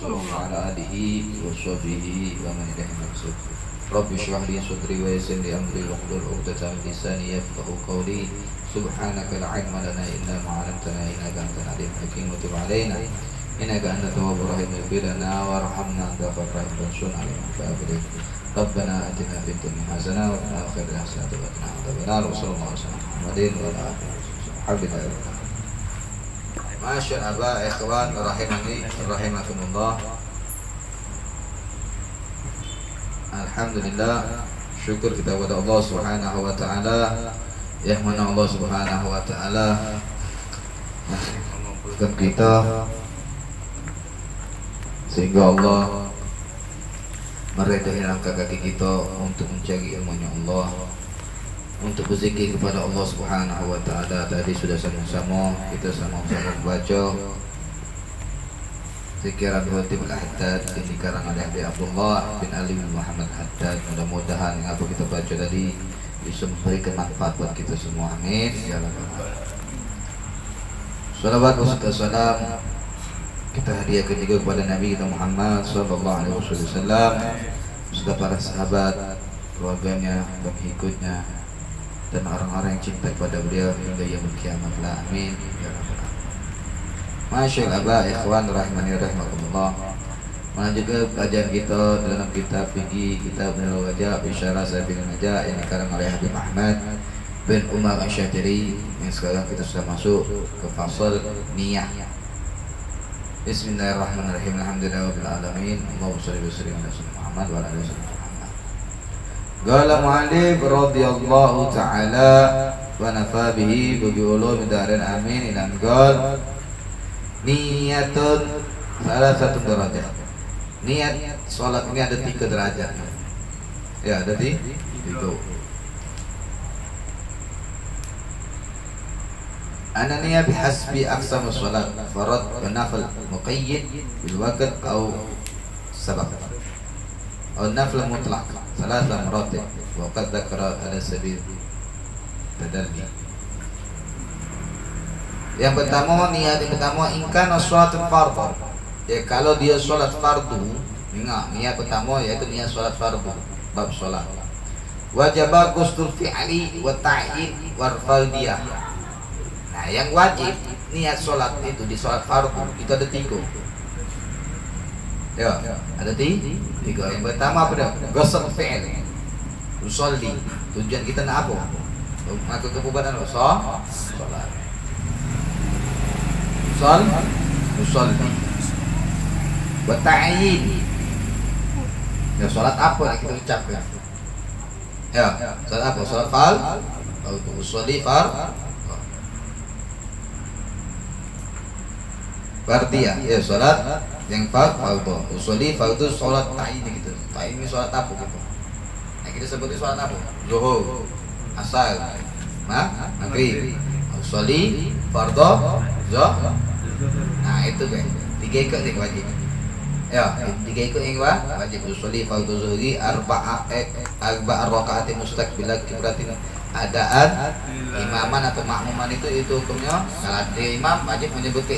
Rasulullah wa ala alihi wa sahbihi wa man ilahi maksud. Rabbi shrah li sadri wa yassir li amri wa hlul 'uqdatam min lisani yafqahu qawli. Subhanaka la 'ilma lana illa ma 'allamtana innaka antal alimul hakim wa tub 'alaina innaka antat tawwabur rahim. Ighfir lana warhamna anta khairur rahimin alayna fa'abrik. Rabbana atina fid dunya hasanah wa fil akhirati hasanah wa qina adzabannar. Wa sallallahu alaihi wa sallam Muhammadin wa ala alihi wa sahbihi. Masyaallah ikhwan rahimani rahimakumullah. Alhamdulillah, syukur kita kepada Allah Subhanahu wa taala yang mana Allah Subhanahu wa taala mengumpulkan kita sehingga Allah meredahi langkah kaki kita untuk mencari ilmunya Allah, untuk berzikir kepada Allah Subhanahu wa taala. Tadi sudah sama-sama kita sama-sama baca zikiran Khatibul Haddad yang dikarang oleh Habib Abdullah bin Ali bin Muhammad Haddad. Mudah-mudahan yang apa kita baca tadi bisa memberikan manfaat buat kita semua. Amin ya rabbal alamin. Salawat wa salam kita hadiahkan juga kepada Nabi kita Muhammad sallallahu alaihi wasallam, serta para sahabat, keluarganya, pengikutnya, dan orang-orang yang cinta kepada beliau hingga yaumul kiamat. Amin ya rabbal alamin. Masyaallah ikhwan rahimani rahimakumullah. Melanjutkan kajian kita dalam kitab fikih kitab Nurul Wajah Bisyarah Sabil Najah yang dikarang oleh Habib Ahmad bin Umar Asy-Syadzili. Yang sekarang kita sudah masuk ke fasal niyah. Bismillahirrahmanirrahim. Alhamdulillahirabbil alamin. Allahumma shalli wa sallim ala sayyidina Muhammad wa ala alihi wasallam. Qala mu'allif radhiyallahu ta'ala wa nafa bihi bi ulumi darin amin. Ilan qala niyatun salah satu derajat. Niat sholat ini ada 3 derajat. Ya, ada 3. Ananiya bihasbi aqsam sholat farad wa nafl muqayyid bil waqt atau sabab atau nafl mutlaq salat maratib wa qad dzakara ala sabil tadalli. Yang pertama, niat yang pertama ingkana sholatul fardhu. Ya, kalau dia sholat fardu, ingat niat pertama yaitu niat sholat fardu, bab sholat. Wajib qasdul fi'li wa ta'yin wa fardiyah. Nah, yang wajib niat sholat itu di sholat fardu itu ada 3. Ya, ada 3. Yang pertama apa dia? Qasdul fi'li. Usolli. Tujuan kita nak apa? Mengaku kebubaran sholat. Usolli wa ta'yin. Ya, salat apa yang kita ucapkan? Ya, salat apa? Salat fard atau usolli fardiyah. Ya, salat yang fardhu. Usolli fardhu, salat ta'yin gitu. Ta'yin ini salat apa gitu? Nah, kita sebutnya salat apa? Zuhur, asar, maghrib. Usolli fardhu, zuhur. Nah, itu kan 3 ikut yang wajib. Ya, 3 ikut yang wajib. Usolli fardhu zuhri arba'a raka'atin mustaqbilat kibratin. Adaan imaman atau makmuman itu hukumnya kalau dia imam wajib menyebut ke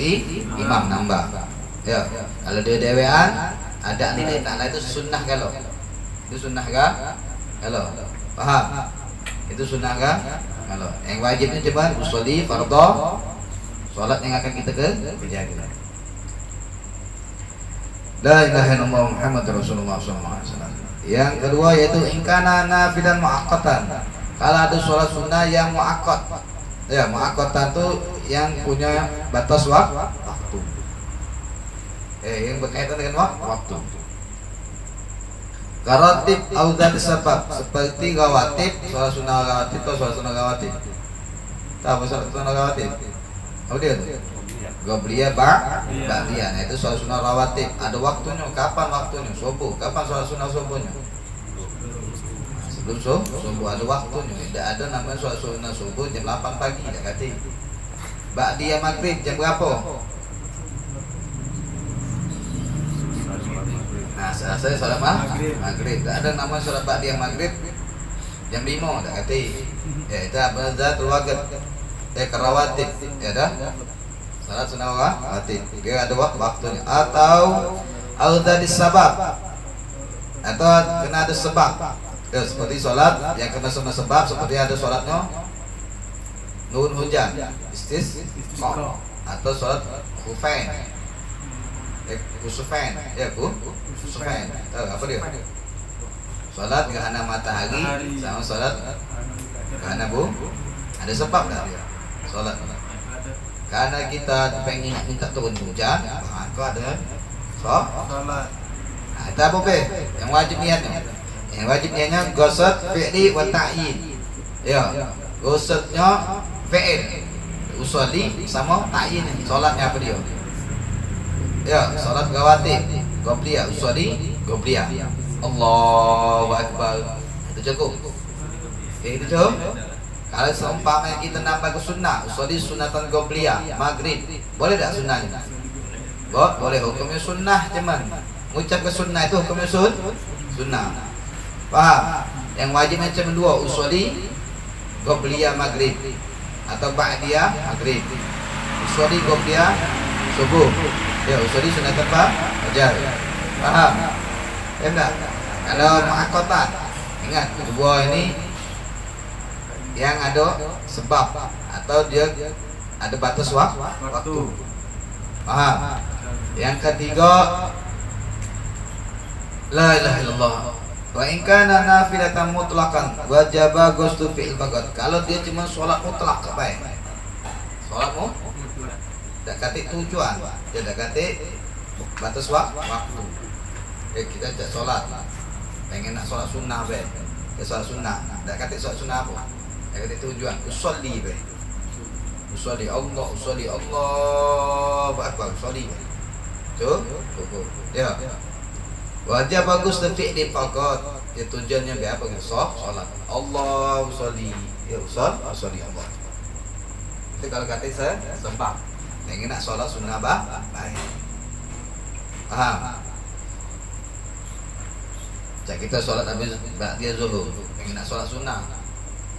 imam nambah. Ya, kalau dia dewean ada nilai ta'ala itu sunnah kalau. Itu sunnah kah? Kalau. Paham? Itu sunnah kah? Kalau. Yang wajibnya coba usolli fardhu, salat yang akan kita kerjakan. La ilaha illallah Muhammadur Rasulullah sallallahu alaihi wasallam. Yang kedua yaitu ingkana nafilan muaqqatan. Kalau ada sholat sunnah yang muaqqat. Ya, muaqqatan itu yang punya batas waktu. Yang berkaitan dengan waktu. Karatib auzat sebab seperti rawatib, sholat sunnah rawatib atau sholat sunnah rawatib. Tahu sholat sunnah rawatib? Apa dia tuh? Gobliyah ba'diyah. Nah, itu sholat sunnah rawatib. Ada waktunya. Kapan waktunya? Subuh. Kapan sholat sunnah subuhnya? Sebelum subuh ada waktunya. Tidak ada namanya sholat sunnah subuh jam 8 pagi. Tak kata. Ba'diyah maghrib jam berapa? Nah, saya sholat maghrib. Tak ada namanya sholat ba'diyah maghrib jam 5. Tak kata. Ya, itu apa? Zatul waqt. Kerawatib. Ya dah. Salat sunnah rawatib. Dia ada waktunya. Atau au dzati sabab, atau kena ada sebab. Ya, seperti sholat yang kena sama sebab, seperti ada sholatnya nun hujan, istisqa, atau sholat khufain, kusufain, ya kusufain. Apa dia? Sholat gerhana matahari sama sholat gerhana ada sebab tak dia? Sholat karena kita pengen minta turun hujan, maka ada sholat. Itu apa be? Yang wajib niatnya. Yang wajib niatnya qasad fi'li wa ta'yin. Ya, qasadnya fi'il. Usolli sama ta'yin. Salatnya apa dia? Ya, salat rawatib, qabliyah, usolli, qabliyah. Allahu akbar. Itu cukup. Itu cukup. Kalau seumpamanya kita nambah ke sunnah, usolli sunatan qabliyah, maghrib, boleh tak sunnahnya? Boleh, hukumnya sunnah cuman. Mengucap ke sunnah itu hukumnya sunnah. Paham? Yang wajibnya cuma dua, usolli qabliyah maghrib atau ba'diyah maghrib. Usolli qabliyah subuh. Ya, usolli sunatan fajar. Paham? Ya enggak? Kalau muaqqatat, ingat dua ini yang ada sebab atau dia ada batas waktu. Paham? Yang ketiga, la ilaha illallah. Wa in kana nafilatan mutlaqan wajaba ghuslu fi'il faqat. Kalau dia cuma sholat mutlak baik. Sholat mutlak. Dak kate tujuan, dia dak kate batas waktu. Kita cak sholat, pengen nak sholat sunnah baik. Dia sholat sunnah, dak kate sholat sunnah apa? Dak kate tujuan, usolli baik. Usolli Allahu akbar, usolli. Cukup. Ya. Wajib bagus fi'li faqat. Dia tujuannya biar apa? Salat. Allahu sholli. Ya usolli Allah. Itu kalau kata saya sempat. Yang nak salat sunnah baik. Paham? Cak kita salat habis dia zuhur. Yang nak salat sunnah.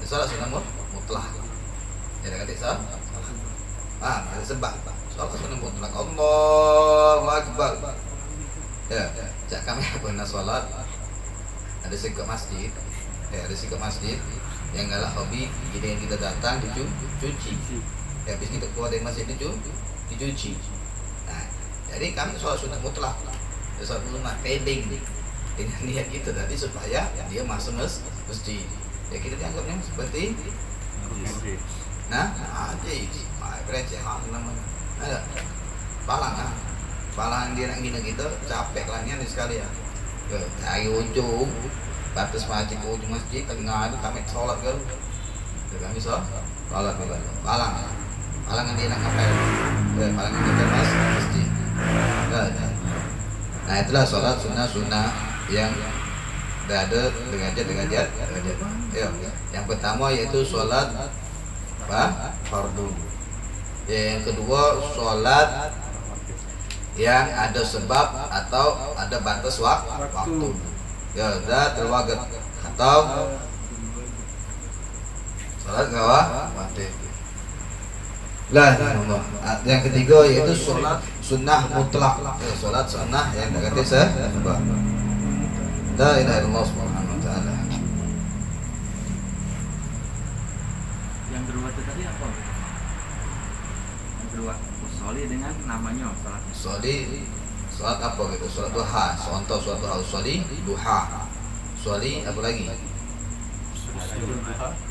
Ya salat sunnah mutlak. Jadi kata saya. Paham? Ada sebab. Salat sunnah mutlak. Allahu akbar. Ya, cak kami pernah sholat ada sikap masjid, ada sikap masjid yang galak hobi, jadi yang kita datang dicuci, ya habis kita keluar dari masjid dicuci. Nah, jadi kami sholat sunnah mutlak, sholat sunnah pending dengan niat kita tadi supaya dia masuk masjid. Ya kita dianggapnya seperti, pelecehan namanya, ada palang Palang dia nak gina kita capek lah ni sekalian. Dari ujung batas masjid ke ujung masjid tengah tu kami solat ke. Kami solat palang dia nak ngapain? Palang dia masjid. Nah itulah solat sunnah yang ada derajat. Ya. Yang pertama yaitu solat fardu. Yang kedua solat yang ada sebab atau ada batas waktu. Ya, dzatul waqt atau salat rawatib. Yang ketiga yaitu salat sunnah mutlak. Ya, salat sunnah yang berarti sebab. La ilaha illallah subhanahu wa ta'ala. Yang kedua itu tadi apa? Yang kedua usolli dengan namanya salat. Salat apa gitu? Salat duha. Contoh salat duha, usolli duha. Usolli apa lagi?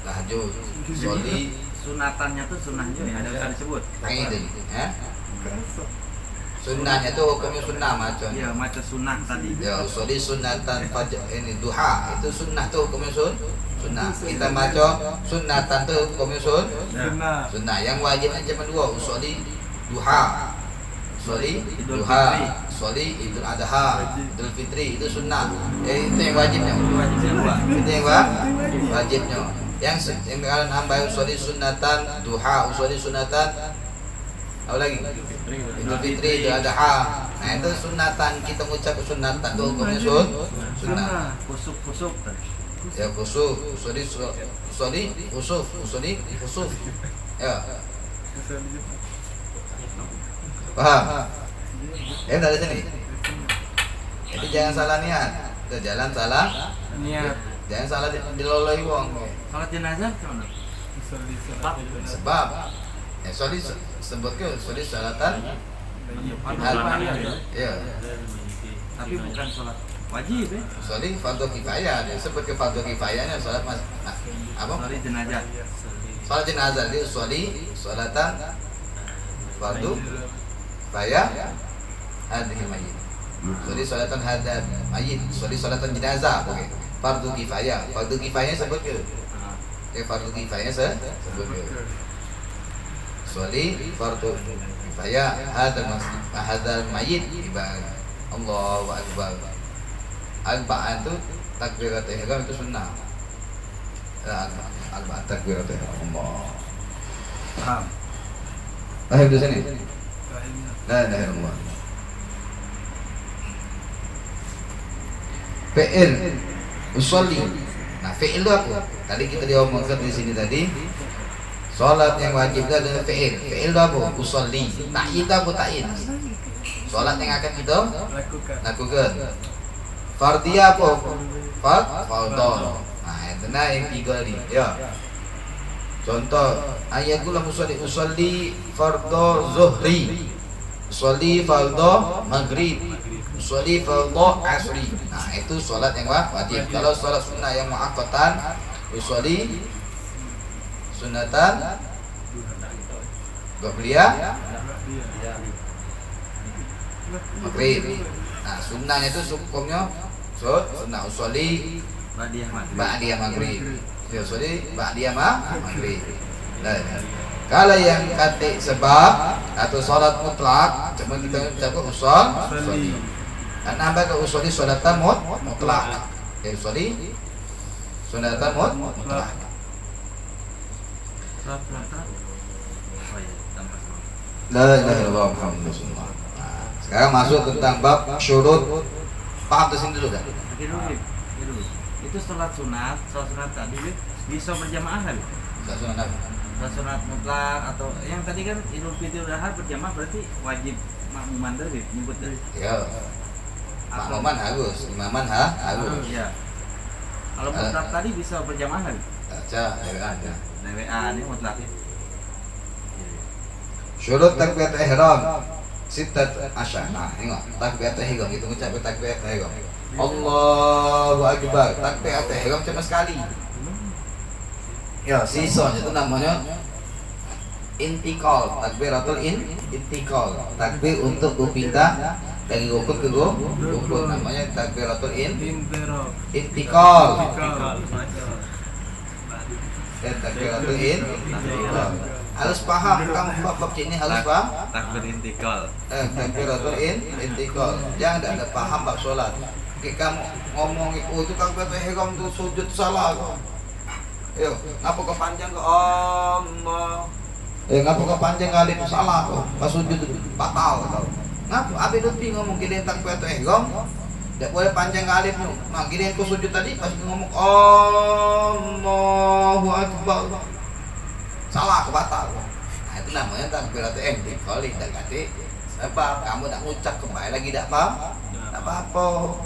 Tahajud. Usolli Sunatannya tuh sunnahnya ya ada disebut. Itu, ya. Sunnahnya tuh hukumnya sunnah macam. Iya, macam sunnah tadi. Ya, usolli sunnatan fajar ini duha. Itu sunnah tuh hukumnya sunnah. Kita baca sunnatan tuh hukumnya sunnah. Yang wajibnya cuma dua, usolli duha. Usolli duha, usolli Idul Adha, Idul Fitri, itu sunnah. Itu yang wajibnya. Itu yang wajibnya. Yang kalian nambah usolli sunnatan duha, usolli sunnatan apa lagi? Idul Fitri, Idul Adha. Nah itu sunnatan, kita mengucap sunnatan itu hukumnya sunnah. Kusuk. Ya kusuk, usolli khusuf. Ya. Paham? Dari sini. Jadi jangan salah niat. Itu jalan salah Niat. jangan salah diloloi wong. Salat jenazah gimana? Sebab soli sebut ke soli salatan ya. Tapi bukan salat wajib ya. Soli fardu kifayah. Dia sebut ke fardu kifayahnya salat apa? Salat jenazah. Salat jenazah dia soli salatan fardu kifayah hadhil mayyit. Soli salatan hadal mayyit, soli salatan jenazah oke. Fardu kifayah. Fardu kifayah sebut ke fardu kifayah sebut ke. Soli fardu kifayah hadal mayyit ibadah. Allahu akbar. Arba'an itu takbiratul ihram itu sunnah. Arba'an takbiratul ihram. Allah. Paham? Paham di sini? La ilaha illallah. Fi'il usolli. Nah, fi'il itu apa? Tadi kita diomongkan di sini tadi. Salat yang wajib itu adalah fi'il. Fi'il itu apa? Usolli. Ta'yin itu apa ta'yin? Salat yang akan kita lakukan. Fardiyah apa? Fardhu. Nah, itu yang tiga ni. Ya. Contoh ayat gula usolli fardhu zuhri. Usolli fardhu maghrib. Usolli fardhu asri. Nah, itu salat yang wajib. Kalau salat sunnah yang muakkatan, usolli sunatan qabliyah maghrib. Nah, sunnahnya itu hukumnya sunnah usolli ba'diyah maghrib. Usolli ba'diyah maghrib. Nah, kalau yang kata sebab atau salat mutlak, cuma kita ucapkan usolli. Karena apa ke usolli salatan mutlak. Usolli sunatan mutlak. La ilaha illallah Muhammadur Rasulullah. Sekarang masuk tentang bab syurut. Paham di sini dulu dah. Itu salat sunat tadi bisa berjamaah kan? Salat sunat apa? Salat sunat mutlak atau yang tadi kan Idul Fitri Adha berjamaah berarti wajib makmuman tadi nyebut tadi. Ya. Makmuman harus, imaman harus. Ya. Kalau mutlak tadi bisa berjamaah kan? Baca ada. WA ini mutlak ya. Syurut takbiratul ihram sittat asyar. Nah, tengok takbiratul ihram itu mengucap takbiratul ihram. Allahu akbar. Takbiratul ihram cuma sekali. Ya, sisanya itu namanya intikal. Takbiratul intikal. Takbir untuk berpindah dari rukun ke rukun. Namanya takbiratul intikal. Takbiratul intikal. Harus paham, kamu bab ini harus paham. Takbir intikal. Takbiratul intikal. Jangan ada paham bab solat. Kamu ngomong itu takbiratul ihram itu sujud salah kok. Yo, ngapa kepanjang ke Allah? Ngapa kepanjang kali itu salah kok. Pas sujud batal kau. Ngapa? Abi Lutfi ngomong gini takbiratul ihram. Tidak boleh panjang kali itu. Nah, gini aku sujud tadi pas ngomong Allahu akbar. Salah kebatal. Nah, itu namanya takbiratul intikal. Tidak kati sebab kamu tak ngucap kembali lagi tak apa? Tak apa-apa.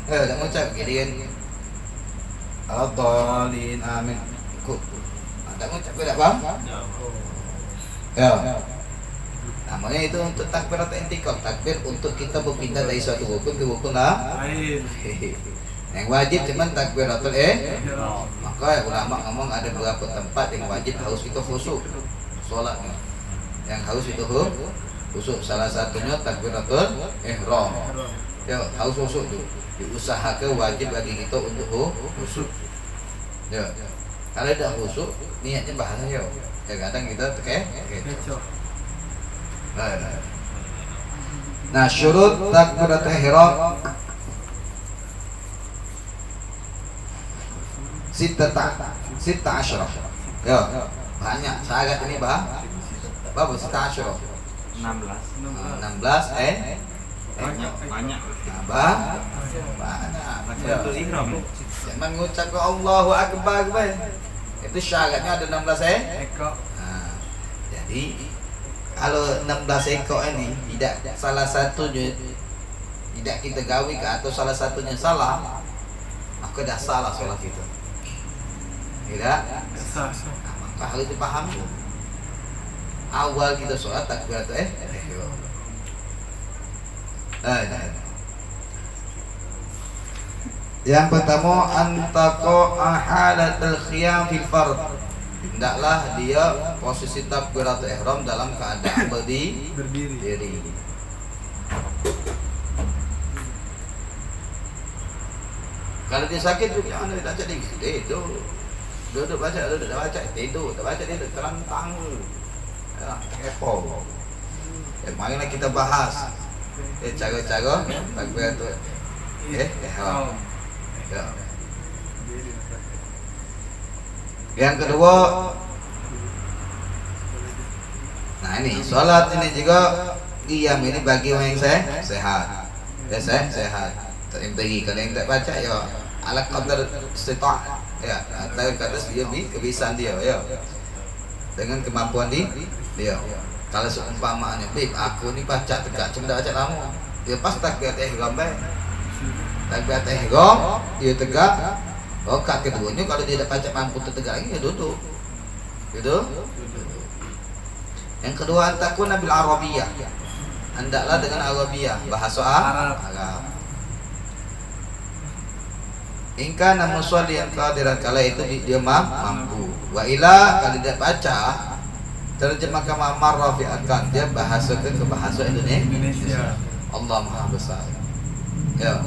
Tak ngucap gini. Al-Dhalin amin. Tak ngucap tak apa? Ya. Namanya itu untuk takbiratul intikal. Takbir untuk kita berpindah dari suatu rukun ke rukun lain. Yang wajib cuman takbiratul ihram. Maka ulama ngomong ada beberapa tempat yang wajib harus kita khusyuk salatnya. Yang harus itu khusyuk. Salah satunya takbiratul ihram. Ya, harus khusyuk tu. Diusahakan wajib bagi kita untuk khusyuk. Ya. Kalau tidak khusyuk, niatnya bahaya. Kadang kita kecoh. Nah, syurut takbiratul ihram Sita asyarah. Ya, banyak. Syarat ini berapa? Sita asyarah. 16 banyak. Takbiratul ihram. Jangan ngucap ke Allahu akbar. Itu syaratnya ada 16 ekor. Nah, jadi kalau 16 ekor ini tidak salah satu tidak kita gawi ke atau salah satunya salah, maka dah salah solat kita. Tidak? Maka hal itu paham. Awal kita solat takbiratul ihram. Yang pertama antaqo ahalatul khiyam fil fard. Hendaklah dia posisi takbiratul ihram dalam keadaan berdiri. Kalau dia sakit tu jangan dia tak jadi. Itu duduk baca, tidur, tak baca dia terlentang. Ya, kepo. Marilah kita bahas cara-cara takbiratul ihram. Ya. Yang kedua, nah ini solat ini juga qiyam ini bagi orang yang sehat. Ya sehat. Tak imtagi kalau yang tak baca ya ala qadar istita' ya, atau kata dia kebiasaan dia ya. Dengan kemampuan dia. Kalau seumpamanya, "Bib, aku ni baca tegak cuma tak baca lama." Dia pas takbiratul ihram bae. Takbiratul ihram dia tegak. Kat keduanya kalau dia tak baca mampu tertegak lagi dia duduk. Yang kedua antakun bil arabiyah. Hendaklah dengan arabiyah, bahasa Arab. Ingka namun musalli yang qadiran kala itu dia mampu. Wa ila kalau tidak baca terjemahkan marra fi arkan, dia bahasakan ke bahasa Indonesia. Allah Maha Besar. Ya.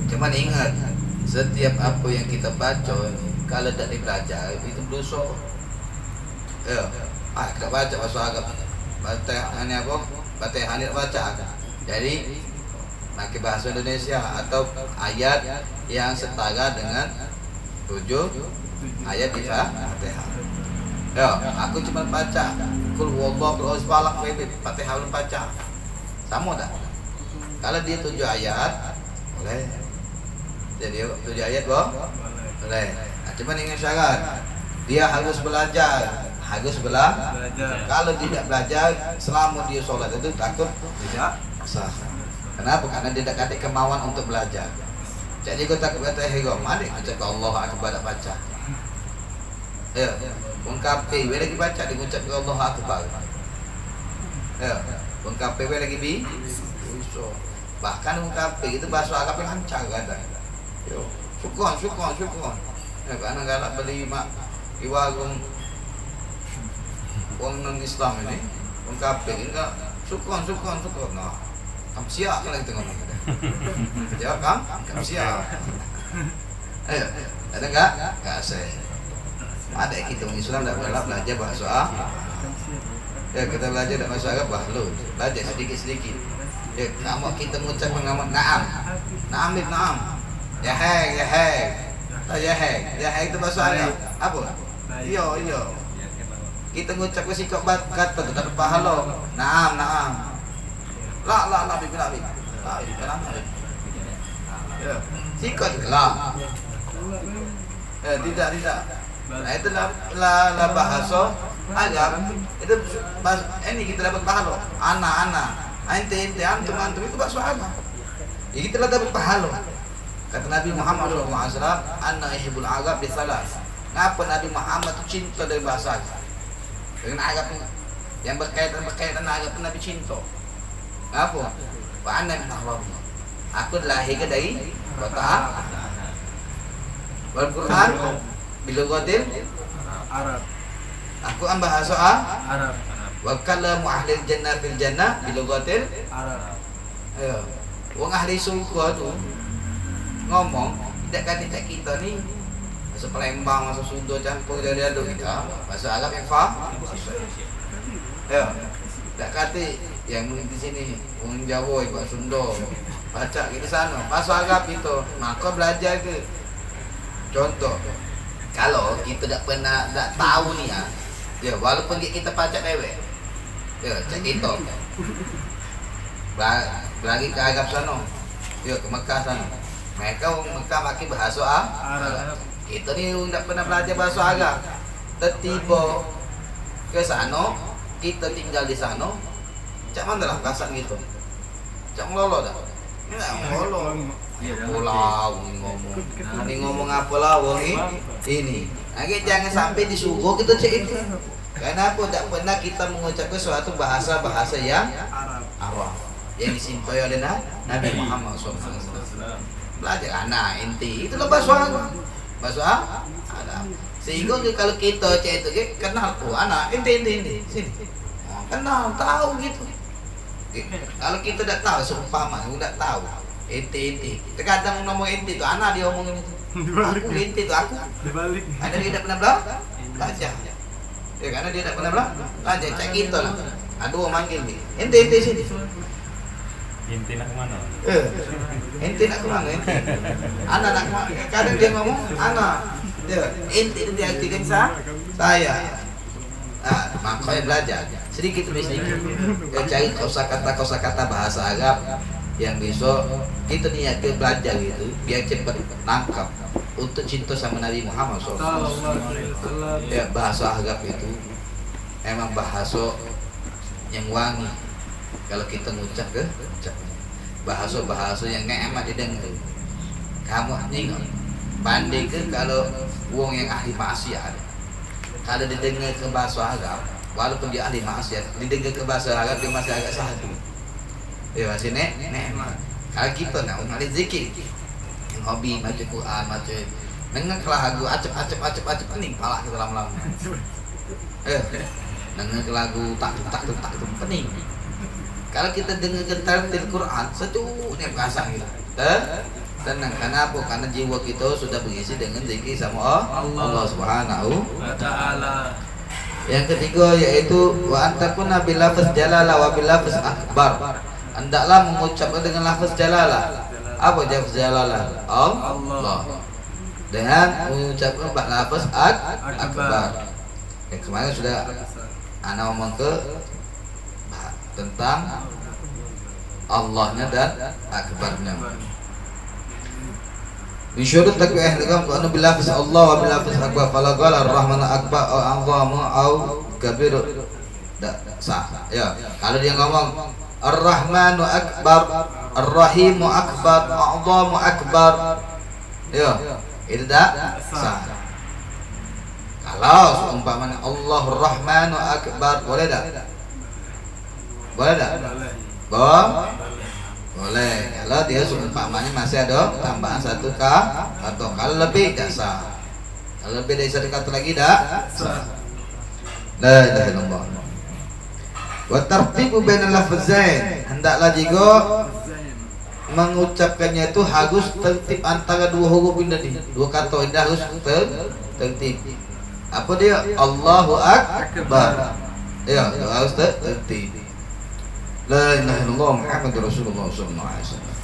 Cuman ingat setiap apa yang kita baca kalau tak dibelajar itu dosa. Ya. Kita baca bahasa Arab. Fatihah ni apa? Fatihah ni baca. Jadi pakai bahasa Indonesia atau ayat yang setara dengan 7 ayat di Fatihah. Ya, aku cuma baca Qul huwallahu ahad, Fatihah belum baca. Sama tak? Kalau dia 7 ayat boleh. Jadi 7 ayat boleh. Cuma dengan syarat dia harus belajar. Kalau tidak belajar selama dia solat itu takut tidak sah. Kenapa? Karena dia tak ada kemauan untuk belajar. Jadi kau takut kata ihram, mari ucap Allah Akbar tak baca. Ya, orang kafir lagi baca dia ucap Allah Akbar. Ya, orang kafir lagi bisa. Bahkan orang kafir itu bahasa Arab yang lancar kata. Yo, syukran. Ya, karena galak beli mak di warung orang non-Islam ini, orang kafir ini enggak syukran. Nah, kamu siap kan kita ngomong kita. Jawab kamu siap. Ayo, ada enggak? Enggak saya. Ada kita orang Islam tak boleh belajar bahasa Arab. Ya, kita belajar bahasa Arab bahlul. Belajar sedikit. Ya, kamu kita mengucapkan nama na'am. Ya hei itu bahasa Arab. Apa? Iya. Kita mengucap ke sikap kata tak dapat pahala. Na'am. La bibi. Ya. Sikap la. Tidak. Nah, itu la bahasa Arab. Itu bahasa ini kita dapat pahala. Ana. Ente antum itu bahasa Arab. Ya kita dapat pahala. Kata Nabi Muhammad SAW, "Anna ihibbul Arab bisalas." Ngapa Nabi Muhammad itu cinta dari bahasa Arab? Dengan Arab yang berkaitan Arab Nabi cinta. Ngapa? Wa anna min Arabi. Aku lahir dari kota Arab. Wal Quran bilughatil Arab. Aku bahasa Arab. Wa kalamu ahli jannah fil jannah bilughatil Arab. Ya. Wong ahli surga tu ngomong tidak kata kita ni bahasa Palembang, bahasa Sunda campur dari aduk kita bahasa Arab yang faham. Ya. Tak kata yang di sini orang Jawa bahasa Sunda baca di sana bahasa Arab itu maka belajar ke. Contoh kalau kita tak pernah tak tahu ni ya walaupun kita baca dewek ya cak kita lagi ke Arab sana ya ke Mekah sana mereka orang Mekah makin bahasa Arab. Kita ni tak pernah belajar bahasa Arab. Tertiba ke sana, kita tinggal di sana. Cak mana lah bahasa gitu. Cak ngelolo dah. Enggak ngelolo. Iya, dah Pulau ngomong. Ini ngomong apa lah wong ini. Lagi jangan sampai disuguh kita cek itu. Karena apa? Tak pernah kita mengucapkan suatu bahasa yang Arab yang disimpai oleh Nabi Muhammad SAW. Belajar anak inti itulah bahasa Arab. Sehingga kalau kita cek itu kenal anak inti sini. Kenal tahu gitu. Kalau kita tidak tahu seumpama tidak tahu inti terkadang ngomong inti itu anak dia omongin itu aku inti itu aku dibalik karena dia tidak pernah belajar ya karena dia tidak pernah belajar cek kita lah aduh manggil nih inti sini inti nak kemana? Inti nak kemana inti anak nak kemana kadang dia ngomong anak inti itu diartikan saya makanya belajar sedikit demi sedikit cari kosakata bahasa Arab yang besok kita niatkan belajar gitu biar cepat nangkap untuk cinta sama Nabi Muhammad SAW. Ya, bahasa Arab itu emang bahasa yang wangi kalau kita ngucap ke bahasa yang enak didengar. Kamu tengok banding ke kalau wong yang ahli maksiat kalau didengar ke bahasa Arab walaupun dia ahli maksiat didengar ke bahasa Arab dia masih agak sahdu. Ya masih nek. Kalau kita nak ahli zikir yang hobi baca Quran baca dengar lagu acep pening palak kita lama-lama. Dengar lagu tak pening. Kalau kita dengar tartil Quran setunya bahasa kita. Tenang karena apa? Karena jiwa kita sudah berisi dengan zikir sama Allah Subhanahu wa taala. Yang ketiga yaitu wa antakuna bil lafaz jalalah wa bil lafaz akbar. Hendaklah mengucapkan dengan lafaz jalalah. Apa lafaz jalalah? Allah. Dengan mengucapkan lafaz akbar. Kemarin sudah ana ngomong ke tentang Allahnya dan akbarnya. Min syurut takbir ihtikam ka anna bil lafaz Allah wa bil lafaz akbar fala qala ar-rahmanu akbar au azamu au kabir. Sah. Ya, kalau dia ngomong Ar-Rahmanu akbar, Ar-Rahimu akbar, A'zamu akbar. Ya, itu dah sah. Kalau seumpamanya Allah Ar-Rahmanu akbar, boleh tak? Boleh tak? Boleh. Kalau dia seumpamanya masih ada tambahan satu atau kalau lebih tak sah. Kalau lebih dari satu kata lagi tak sah. La ilaha illallah. Wa tartibu bainal lafzain, hendaklah juga mengucapkannya itu harus tertib antara dua huruf ini, dua kata ini harus tertib. Apa dia? Allahu akbar. Ya, harus tertib. La ilaha illallah Muhammadur Rasulullah sallallahu alaihi wasallam.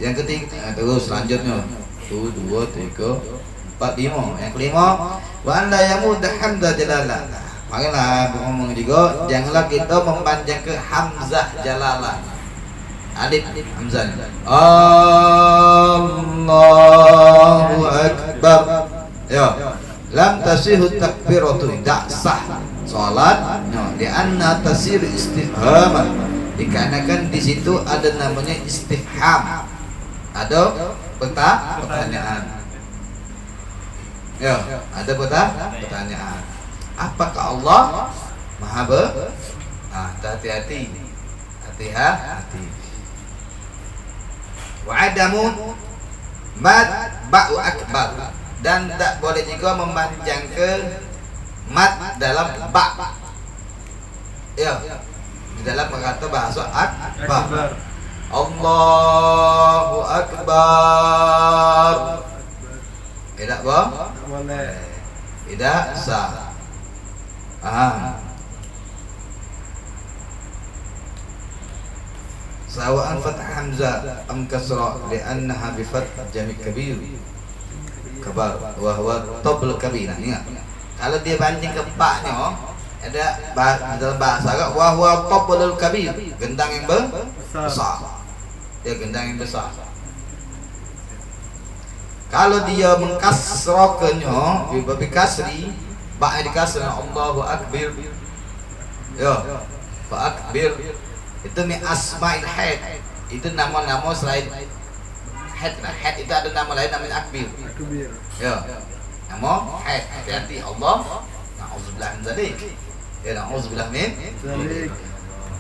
Yang ketiga, terus selanjutnya 1 2 3 4 5. Yang kelima, wa an la yamudda hamda jalalah. Makanya ngomong juga janganlah kita memanjang ke hamzah jalalah. Alif hamzah. Allahu akbar. Ya. Lam tasihu takbiratu, tidak sah salat. Di anna tasir istifham. Dikarenakan di situ ada namanya istifham. Ada pertanyaan. Ya, ada pertanyaan. Apakah Allah Maha hati-hati. Wa adamu mad ba'u akbar, dan tak boleh juga memanjang ke mad dalam ba. Ya, di dalam kata bahasa akbar. Allahu akbar. Tidak boleh. Tidak sah. Sawa'an fathah hamzah am kasra li'annaha bi fath jami' kabir kabar wa huwa tabl kabir. Ingat, kalau dia banding ke paknya ada dalam bahasa Arab wa huwa tablul kabir, gendang yang besar. Ya, gendang yang besar. Kalau dia mengkasrakannya bi kasri, ba dikasri Allahu akbar. Ya, fa akbar itu min asma'il haid, Itu nama-nama selain head. Nah, head itu ada nama lain namanya akbir. Ya. Nama head. Hati-hati Allah. Na'udzubillah min dzalik. Ya, na'udzubillah min dzalik.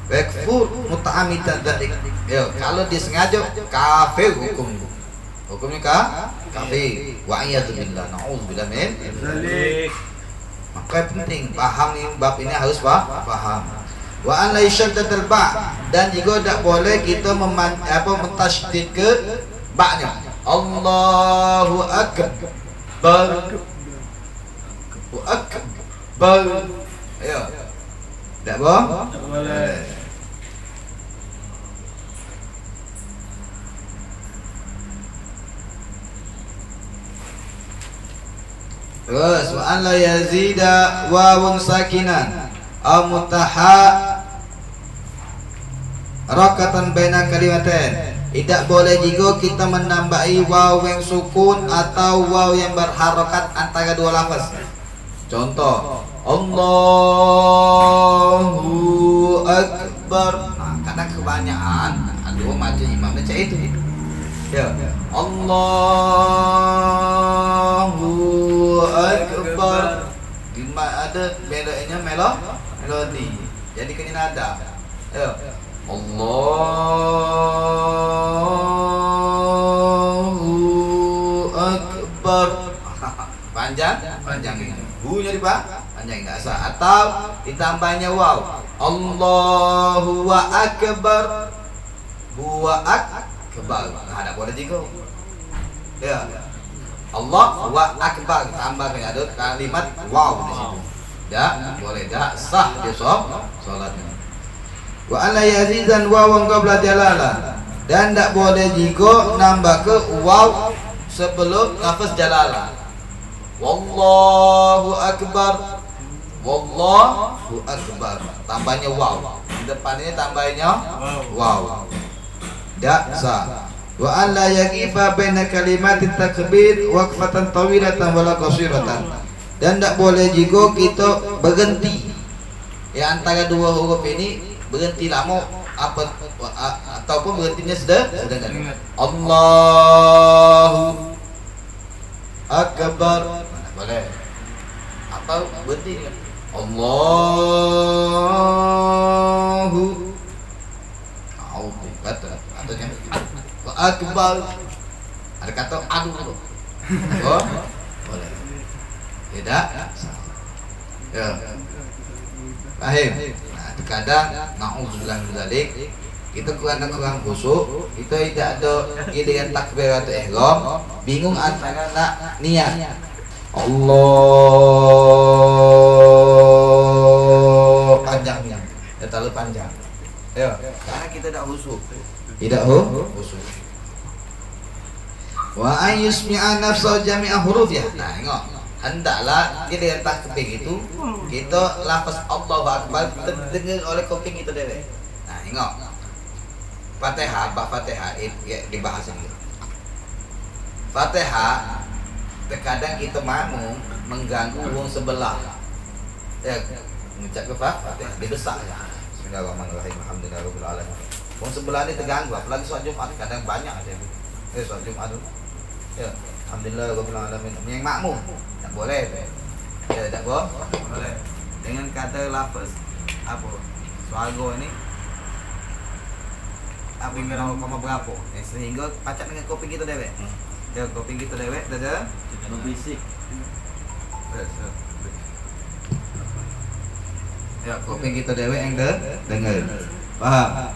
Yakfur muta'ammidan dzalik. Ya, kalau disengaja kafir hukumnya. Hukumnya kafir. Wa iyadu billah. Na'udzubillah min dzalik. Maka penting paham ini, bab ini harus paham. Wa an la yashaddatul ba, dan juga tak boleh kita mentasydid ke ba-nya. Allahu akbar. Akbar. Ayo. Tak boleh. Terus wa an la yazida wawun sakinan aw rakatan baina kalimatain. Tidak boleh juga kita menambahi waw yang sukun atau waw yang berharokat antara dua lafaz. Contoh, Allahu akbar. Nah, kadang kebanyakan aduh macam imam baca itu. Ya. Allahu akbar. Ada bedanya melodi. Jadi kena nada. Ya. Allahu akbar. Panjang ini. Hu-nya panjang enggak sah. Atau ditambahnya waw. Allahu akbar. Huwa akbar. Nah, ada boleh juga. Ya. Allah wa akbar, tambah ada kalimat waw di situ. Ya, boleh dah sah dia salatnya. Wa ala yazizan wawan qabla jalala, dan tak boleh juga nambah ke waw sebelum lafaz jalalah. Wallahu akbar. Wallahu akbar. Tambahnya waw. Di depan ini tambahnya waw. Tak sah. Wa an la yaqifa baina kalimatit takbir waqfatan tawilatan wala qasiratan, dan tak boleh juga kita berhenti ya antara dua huruf ini, berhenti lama ataupun berhentinya sedang Allahu akbar. Boleh. Atau berhenti Allahu atau akbar. Ada kata aduh. Oh, boleh. Tidak. Ya. Paham? Nah, terkadang na'udzubillah min dzalik, kita kurang khusyuk, kita tidak ada giliran takbir atau ihram, bingung antara nak niat. Allah panjangnya. Ya, terlalu panjang. Ya, karena kita tidak khusyuk. Tidak khusyuk. Wa ayyusmi'a nafsa jami'a huruf ya. Nah, tengok. Hendaklah kita takbir itu kita lafaz Allahu akbar terdengar oleh kuping kita dewek. Nah, tengok. Fatihah, bab Fatihah ya dibahas ini. Fatihah terkadang kita mamu mengganggu wong sebelah. Ya, mengucap ke Fatihah didesak ya. Bismillahirrahmanirrahim. Alhamdulillahirabbil alamin. Wong sebelah ini terganggu, apalagi sholat Jumat kadang banyak ada. Sholat Jumat itu. Ya, alhamdulillahirabbil alamin. Yang makmum tak boleh. Ya, tak boleh. Dengan kata lafaz apa? Suarga ini apa yang berapa? Sehingga pacak dengan kuping kita dewek. Ya, kuping kita dewek ada berbisik. Ya, kuping kita dewek yang dengar. Paham?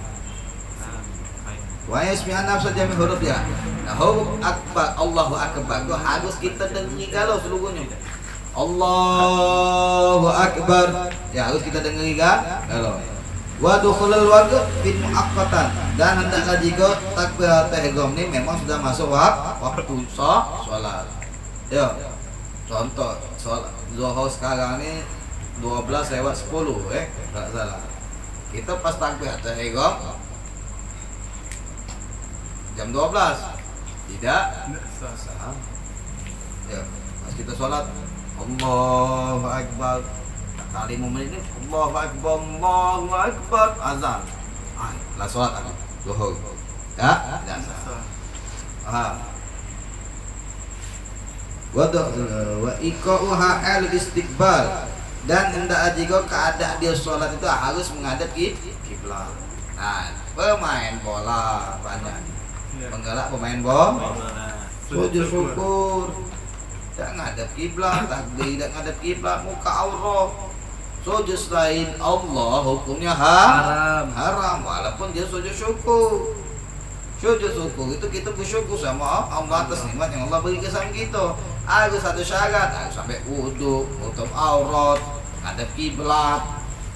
Wa yasmi'an nafsa jami' huruf ya. Nah, huruf akbar, Allahu akbar itu harus kita dengar kalau seluruhnya. Allahu akbar. Ya, harus kita dengar kalau. Wa dukhulul waqt bil muaqqatan, dan hendaklah jika takbiratul ihram ini memang sudah masuk waktu salat. Ya. Contoh salat zuhur sekarang ini 12:10 tak salah. Kita pas takbiratul ihram jam 12 tidak sah. Ya, pas kita sholat Allahu akbar kali menit ini Allahu akbar azan. Lah sholat aku zuhur. Tidak sah. Paham? Wa iqa'uha al-istiqbal, dan hendak juga keadaan dia sholat itu harus menghadap kiblat. Nah, pemain bola banyak menggalak pemain bola, sujud syukur tak ngadap kiblat, takbir tak ngadap kiblat, muka aurat. Sujud selain Allah hukumnya haram walaupun dia sujud syukur. Sujud syukur itu kita bersyukur sama Allah atas nikmat yang Allah berikan sama kita. Ada satu syarat, harus sampai wudu, tutup aurat, ngadap kiblat.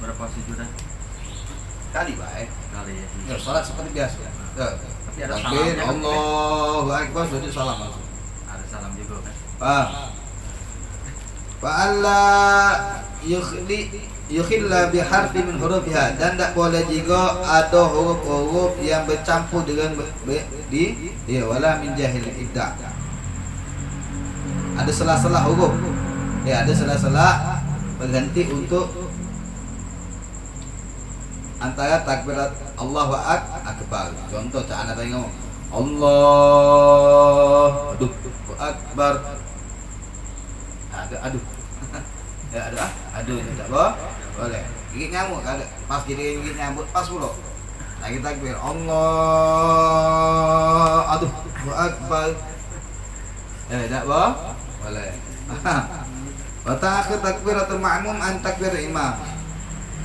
Berapa sujudan? Kali baik. Kali ya. Ya, salat seperti biasa. Tapi ada Takbir, salamnya. Allahu Akbar, sujud salam langsung. Ada salam juga kan? Paham? Fa'alla yukhilla biharfi min hurufiha, dan tak boleh juga ada huruf-huruf yang bercampur dengan wala min jahil ibda. Ada sela-sela huruf. Ya, ada sela-sela berhenti untuk antara takbirat Allahu Akbar. Contoh tak anak tadi ngomong Allahu Akbar. Aduh. Ya, aduh tak boleh. Gigit nyamuk ada. Pas gigit nyamuk pas pula. Lagi takbir Allah. Aduh, Akbar. Tak boleh. Wa ta'akhir takbiratul ma'mum an takbir imam.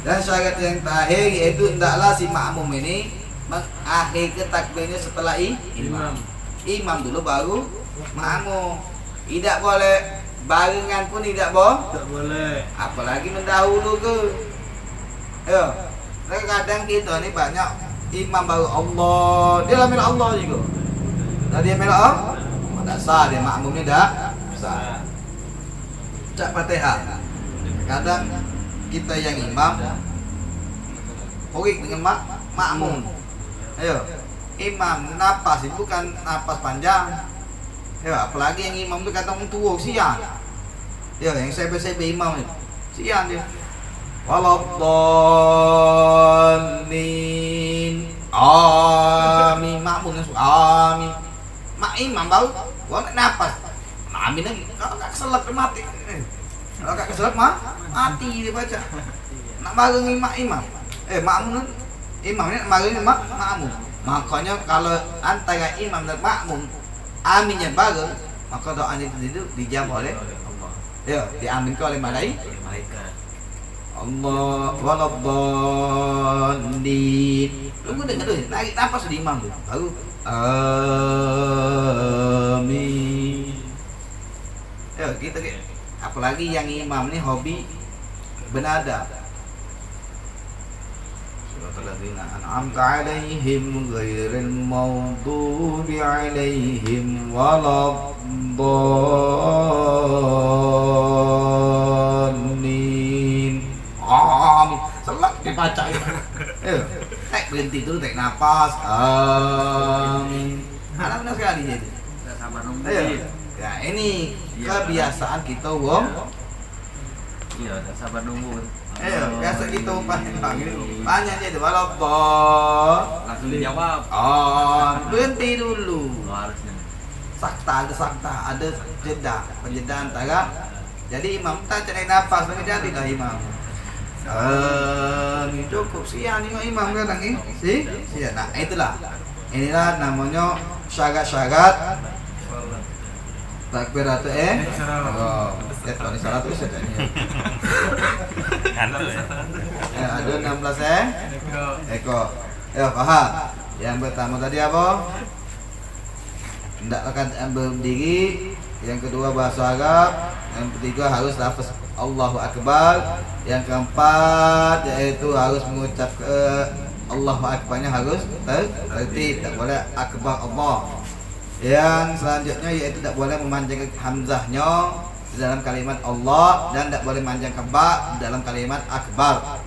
Dan syarat yang terakhir yaitu hendaklah si makmum ini mengakhiri takbirnya setelah imam. Imam dulu baru makmum. Tidak boleh barengan pun tidak boleh. Apalagi mendahulu ke. Ya. Kadang kita ni banyak imam baru Allah, dia ambil Allah juga. Dan dia ambil Allah, tak sah dia makmumnya dah sah. Cak Fatihah. Kadang kita yang imam horik dengan makmum. Ayo, imam napas itu kan napas panjang. Ya, apalagi yang imam itu kata orang tua siang. Ya, yang sebe-sebe imam itu siang dia. Waladhdallin. Amin, makmum amin. Mak imam baru gua napas. Amin lagi. Kalau enggak keselak mati. Kalau enggak keselak mati dia baca. Nak bareng imam. Makmum imamnya nak bareng makmum. Makanya kalau antara imam dan makmum aminnya bareng, maka doanya itu dijawab oleh Allah. Ya, diaminkan oleh malaikat. Allah waladhdallin. Tunggu dengar dulu, narik nafas di imam tu. Baru amin. Ya, kita apalagi yang imam ni hobi bernada. Alladzina an'amta 'alaihim ghairil maghdubi 'alaihim waladdallin. Amin. Selak dibaca itu. Berhenti dulu, tarik nafas. Amin. Anak benar sekali jadi. Sabar nunggu. Ya, ini kebiasaan kita, wong. Iya, sabar nunggu. Biasa kita banyak je tu walaupun Langsung dijawab. Berhenti dulu. Harusnya. Sakta ada jeda, penjeda antara. Jadi imam tak cari nafas, bagi jadilah imam. Cukup siang ni imam kadang ni. Siang. Nah, itulah. Inilah namanya syarat-syarat takbiratul kalau ni salah tu saya ada 16 ekor. Ya, faham. Yang pertama tadi apa? Hendak akan berdiri. Yang kedua bahasa Arab. Yang ketiga harus lafaz Allahu Akbar. Yang keempat yaitu harus mengucap Allahu Akbarnya harus tertib, tak boleh akbar Allah. Yang selanjutnya yaitu tak boleh memanjangkan hamzahnya di dalam kalimat Allah, dan tak boleh memanjangkan ba di dalam kalimat akbar,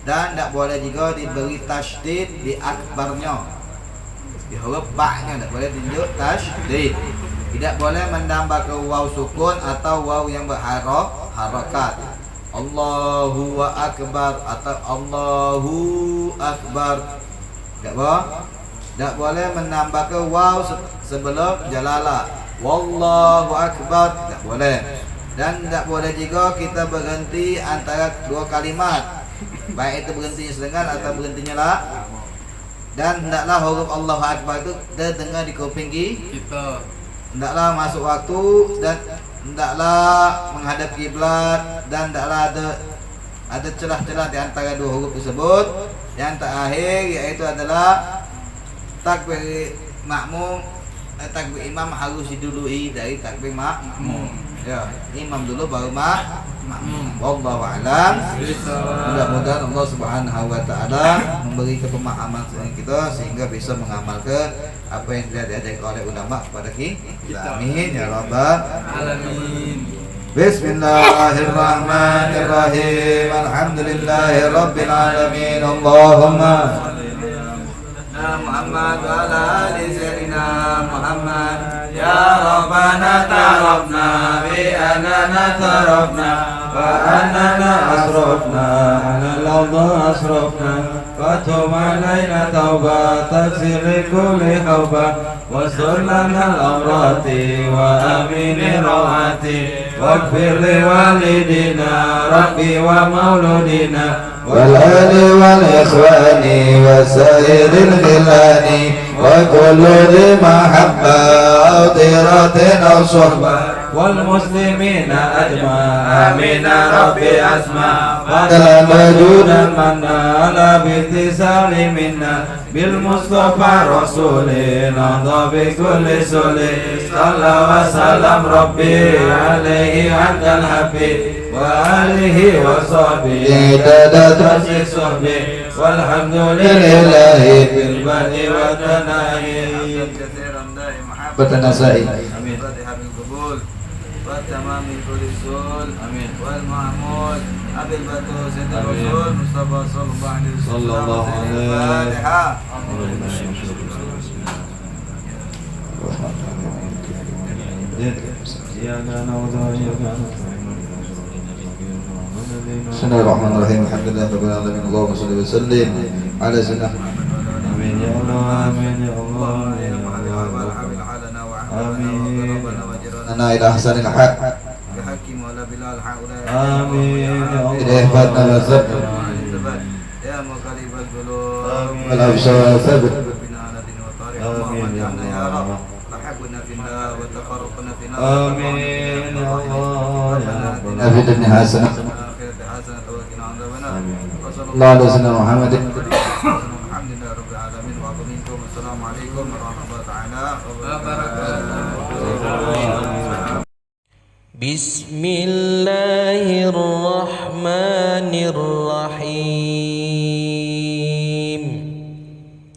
dan tak boleh juga diberi tasydid di akbarnya, di huruf ba-nya tak boleh tunjuk tasydid. Tidak boleh menambah ke waw sukun atau waw yang berharakat. Allahu akbar atau Allahu akbar. Tak boleh. Tak boleh menambah ke waw sebelum jalalah. Wallahu akbar, tak boleh. Dan tak boleh juga kita berhenti antara dua kalimat, baik itu berhentinya sedengan atau berhentinya lah. Dan hendaklah huruf Allahu akbar itu terdengar di kuping kita. Hendaklah masuk waktu dan hendaklah menghadap kiblat dan hendaklah ada celah-celah di antara dua huruf tersebut. Yang terakhir yaitu adalah takbir makmum, takbir imam harus didului dari takbir makmum. Ya, imam dulu baru makmum. Wallahu a'lam. Mudah-mudahan Allah Subhanahu wa taala memberi kepemahaman kita sehingga bisa mengamal ke apa yang telah diajarkan oleh ulama kepada kita. Amin ya rabbal alamin. Bismillahirrahmanirrahim. Alhamdulillahirabbil alamin. Allahumma Muhammad wa ala ali sayyidina Muhammad. Ya Rabbana ta'arafna bi annana tarafna wa annana asrafna ala al-ardh asrafna fatub alaina tauba taghfir li kulli khawba wastur lana al-amrati wa amini rawati waghfir li walidina rabbi wa mauludina والآل والإخوان وسائر الخلان وكل ذي محبة أو طيرة أو صحبة والمسلمين أجمع آمين ربي أسمع فضلا وجودا منا لا باتصال منا بالمصطفى رسول نهضى بكل سل صلى وسلم ربي عليه عند الحبيب وآله وصحبه عدد صحبه والحمد لله في البدء والتناهي كثيرا دائما بتناسي آمين فاتحة بالقبول والتمام كل السول آمين والمعمول أبي البتول سيد الرسول مصطفى صلى الله عليه وسلم الفاتحة إياك نعبد وإياك نستعين بسم الله الرحمن الرحيم الحمد لله رب العالمين اللهم صل وسلم على سيدنا آمين يا الله آمين يا الله آمين أنا إلى أحسن الحق بحكم ولا بلال حوله آمين يا الله إلى إحباتنا والثبت يا مقلب القلوب والأبصار ثبت بنا على دين وطارق اللهم اجعلنا يا رب تحبنا في الله وتفرقنا في النار آمين يا الله ربنا في الدنيا حسنة الله على سيدنا محمد الحمد لله رب العالمين وعظمكم السلام عليكم ورحمة الله تعالى وبركاته. بسم الله الرحمن الرحيم.